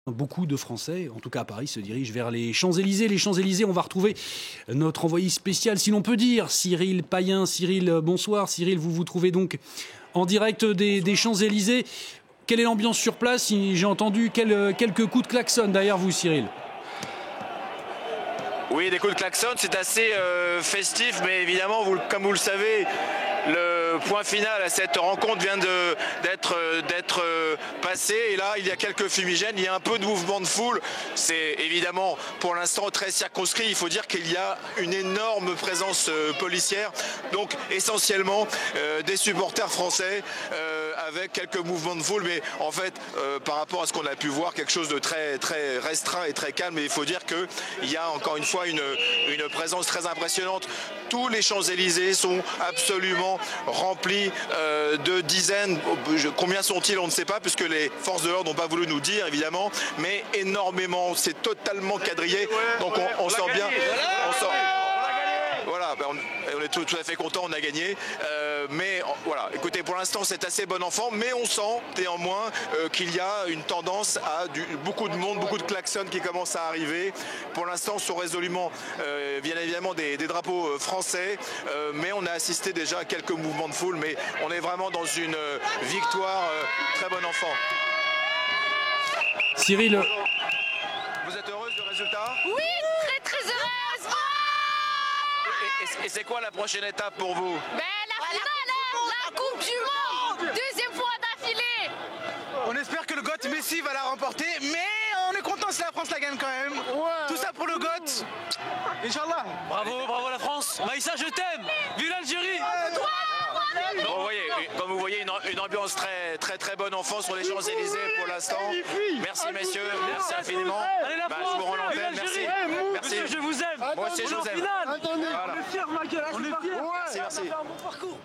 Beaucoup de Français, en tout cas à Paris, se dirigent vers les Champs-Élysées. Les Champs-Élysées, on va retrouver notre envoyé spécial, si l'on peut dire, Cyril Payen. Cyril, bonsoir. Cyril, vous vous trouvez donc en direct des Champs-Élysées. Quelle est l'ambiance sur place? J'ai entendu quelques coups de klaxon derrière vous, Cyril. Oui, des coups de klaxon, c'est assez festif, mais évidemment, comme vous le savez, le point final à cette rencontre vient d'être passé, et là il y a quelques fumigènes, il y a un peu de mouvement de foule. C'est évidemment pour l'instant très circonscrit. Il faut dire qu'il y a une énorme présence policière, donc essentiellement des supporters français avec quelques mouvements de foule, mais en fait par rapport à ce qu'on a pu voir, quelque chose de très restreint et très calme. Et il faut dire qu'il y a encore une fois une présence très impressionnante. Tous les Champs-Élysées sont absolument remplis de dizaines, combien sont-ils on ne sait pas, puisque les forces de l'ordre n'ont pas voulu nous dire évidemment, mais énormément, c'est totalement quadrillé, donc on sent bien, voilà, on est tout à fait content, on a gagné, mais voilà, écoutez, pour l'instant c'est assez bon enfant, mais on sent néanmoins qu'il y a une tendance à beaucoup de monde, beaucoup de klaxons qui commencent à arriver. Pour l'instant sont résolument, bien évidemment, des drapeaux français, mais on a assisté déjà à quelques mouvements de foule, mais on est vraiment dans une victoire très bon enfant. Cyril, vous êtes heureuse du résultat? Oui, très heureuse. Et c'est quoi la prochaine étape pour vous? La finale, la Coupe du Monde, deuxième fois d'affilée. On espère que le GOAT Messi va la remporter, mais on est content si la France la gagne quand même. Ouais, tout ça pour le GOAT. Inch'Allah. Bravo la France. Maïssa, je t'aime. Vive l'Algérie. Bon, comme vous voyez, une ambiance très bonne enfant sur les Champs-Élysées pour l'instant. Merci messieurs, merci infiniment. Allez la France, je vous rends l'antenne, merci. Monsieur, je vous aime. Moi aussi je vous aime. Voilà. On est fiers, Michael. On est fiers. Merci. On a fait un bon parcours.